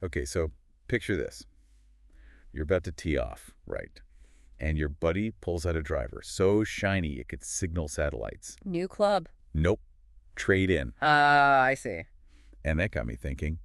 Okay, so picture this. You're about to tee off, right? And your buddy pulls out a driver so shiny it could signal satellites. New club. Nope. Trade in. I see. And that got me thinking.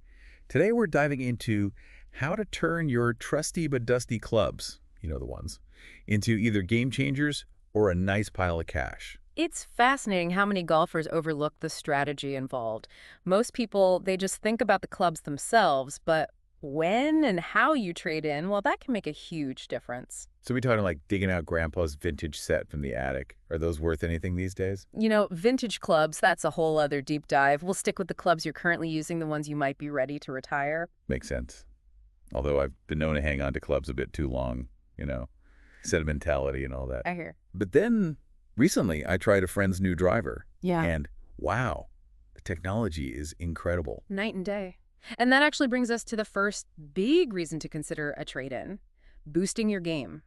Today we're diving into how to turn your trusty but dusty clubs, you know the ones, into either game changers or a nice pile of cash. It's fascinating how many golfers overlook the strategy involved. Most people, they just think about the clubs themselves, but when and how you trade in, well, that can make a huge difference. So we talking like digging out Grandpa's vintage set from the attic. Are those worth anything these days? Vintage clubs, that's a whole other deep dive. We'll stick with the clubs you're currently using, the ones you might be ready to retire. Makes sense. Although I've been known to hang on to clubs a bit too long, sentimentality and all that. I hear. But then recently I tried a friend's new driver. Yeah. And wow, the technology is incredible. Night and day. And that actually brings us to the first big reason to consider a trade-in: boosting your game.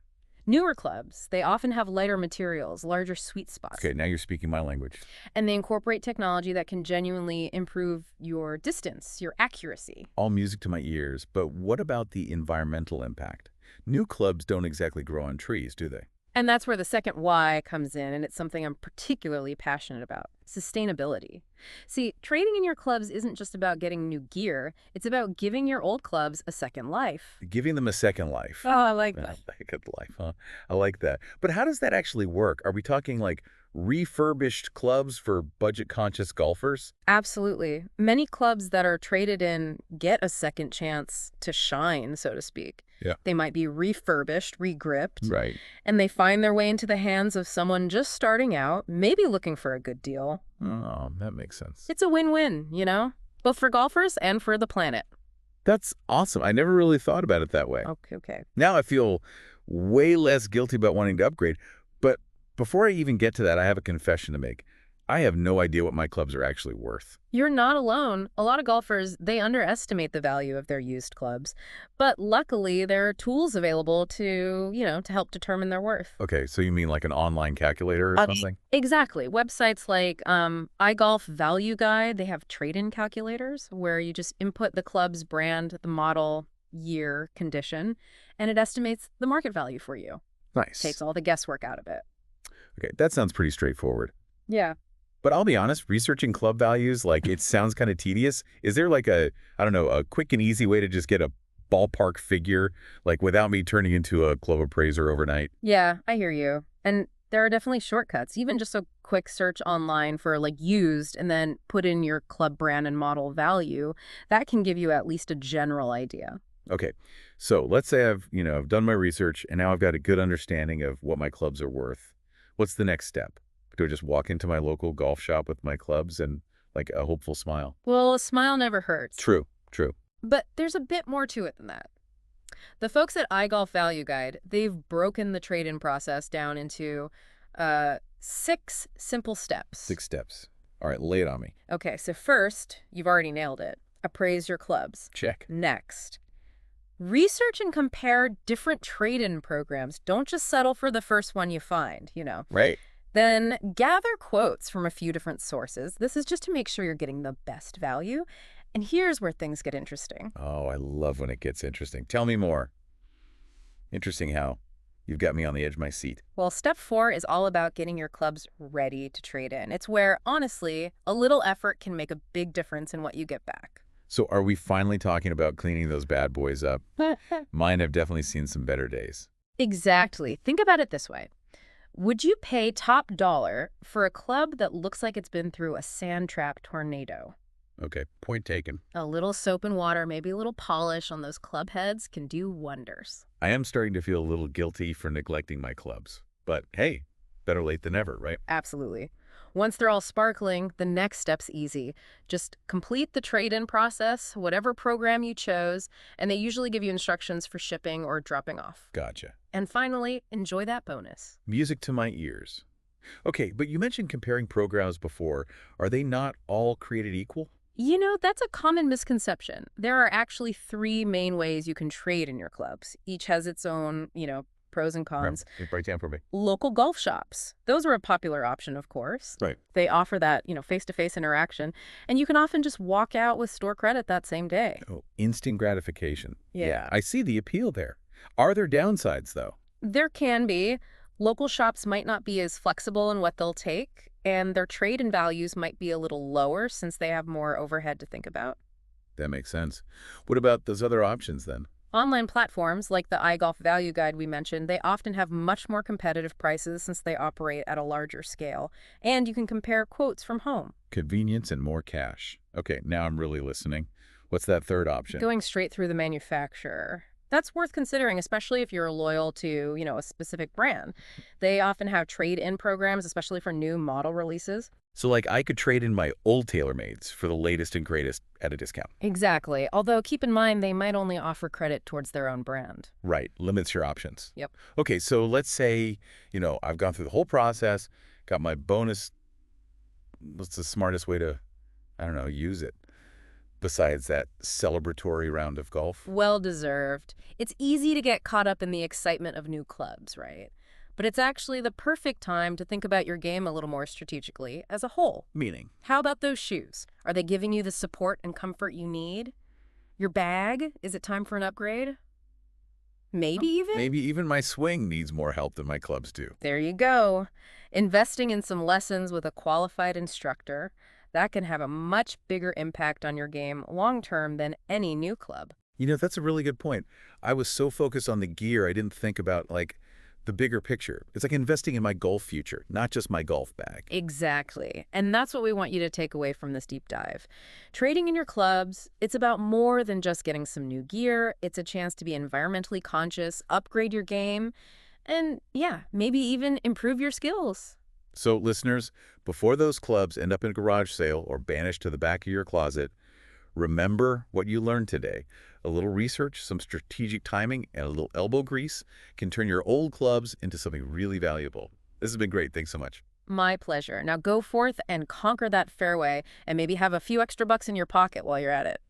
Newer clubs, they often have lighter materials, larger sweet spots, Okay, now you're speaking my language. and they incorporate technology that can genuinely improve your distance, your accuracy. All music to my ears, but what about the environmental impact? New clubs don't exactly grow on trees, do they? And that's where the second why comes in, and it's something I'm particularly passionate about: sustainability. See, trading in your clubs isn't just about getting new gear, it's about giving your old clubs a second life. Giving them a second life. Oh, I like A that. second life, huh? I like that. But how does that actually work? Are we talking like refurbished clubs for budget-conscious golfers? Absolutely. Many clubs that are traded in get a second chance to shine, so to speak. Yeah. They might be refurbished, regripped, Right. and they find their way into the hands of someone just starting out, maybe looking for a good deal. Oh, that makes sense. It's a win-win, both for golfers and for the planet. That's awesome. I never really thought about it that way. Okay. Now I feel way less guilty about wanting to upgrade. But before I even get to that, I have a confession to make. I have no idea what my clubs are actually worth. You're not alone. A lot of golfers, they underestimate the value of their used clubs. But luckily, there are tools available to help determine their worth. Okay, so you mean like an online calculator or something? Exactly. Websites like iGolf Value Guide, they have trade-in calculators where you just input the club's brand, the model, year, condition, and it estimates the market value for you. Nice. Takes all the guesswork out of it. Okay, that sounds pretty straightforward. Yeah. But I'll be honest, researching club values, like it sounds kind of tedious. Is there like a quick and easy way to just get a ballpark figure, like without me turning into a club appraiser overnight? Yeah, I hear you. And there are definitely shortcuts. Even just a quick search online for like used and then put in your club brand and model value, that can give you at least a general idea. Okay, so let's say I've done my research and now I've got a good understanding of what my clubs are worth. What's the next step? Do I just walk into my local golf shop with my clubs and like a hopeful smile? Well, a smile never hurts. True. But there's a bit more to it than that. The folks at iGolf Value Guide, they've broken the trade-in process down into 6 simple steps. 6 steps. All right, lay it on me. Okay, so first, you've already nailed it. Appraise your clubs. Check. Next, research and compare different trade-in programs. Don't just settle for the first one you find. Right. Then gather quotes from a few different sources. This is just to make sure you're getting the best value. And here's where things get interesting. Oh, I love when it gets interesting. Tell me more. Interesting how? You've got me on the edge of my seat. Well, step 4 is all about getting your clubs ready to trade in. It's where, honestly, a little effort can make a big difference in what you get back. So are we finally talking about cleaning those bad boys up? Mine have definitely seen some better days. Exactly. Think about it this way. Would you pay top dollar for a club that looks like it's been through a sand-trap tornado? Okay, point taken. A little soap and water, maybe a little polish on those club heads can do wonders. I am starting to feel a little guilty for neglecting my clubs. But hey, better late than never, right? Absolutely. Once they're all sparkling, the next step's easy. Just complete the trade-in process, whatever program you chose, and they usually give you instructions for shipping or dropping off. Gotcha. And finally, enjoy that bonus. Music to my ears. Okay, but you mentioned comparing programs before. Are they not all created equal? That's a common misconception. There are actually 3 main ways you can trade in your clubs. Each has its own, pros and cons. Break down for me. Local golf shops. Those are a popular option, of course. Right. They offer that, face-to-face interaction, and you can often just walk out with store credit that same day. Oh, instant gratification. Yeah. I see the appeal there. Are there downsides, though? There can be. Local shops might not be as flexible in what they'll take, and their trade-in values might be a little lower since they have more overhead to think about. That makes sense. What about those other options, then? Online platforms like the iGolf Value Guide we mentioned, they often have much more competitive prices since they operate at a larger scale, and you can compare quotes from home. Convenience and more cash. Okay, now I'm really listening. What's that third option? Going straight through the manufacturer. That's worth considering, especially if you're loyal to, a specific brand. They often have trade-in programs, especially for new model releases. So, like, I could trade in my old TaylorMades for the latest and greatest at a discount. Exactly. Although keep in mind they might only offer credit towards their own brand. Right, limits your options. Yep. Okay, so let's say, I've gone through the whole process, got my bonus. What's the smartest way to, I don't know, use it? Besides that celebratory round of golf? Well deserved. It's easy to get caught up in the excitement of new clubs, right? But it's actually the perfect time to think about your game a little more strategically as a whole. Meaning? How about those shoes? Are they giving you the support and comfort you need? Your bag? Is it time for an upgrade? Maybe even? Maybe even my swing needs more help than my clubs do. There you go. Investing in some lessons with a qualified instructor, that can have a much bigger impact on your game long-term than any new club. That's a really good point. I was so focused on the gear, I didn't think about, the bigger picture. It's like investing in my golf future, not just my golf bag. Exactly. And that's what we want you to take away from this deep dive. Trading in your clubs, it's about more than just getting some new gear. It's a chance to be environmentally conscious, upgrade your game, and maybe even improve your skills. So, listeners, before those clubs end up in a garage sale or banished to the back of your closet, remember what you learned today. A little research, some strategic timing, and a little elbow grease can turn your old clubs into something really valuable. This has been great. Thanks so much. My pleasure. Now go forth and conquer that fairway and maybe have a few extra bucks in your pocket while you're at it.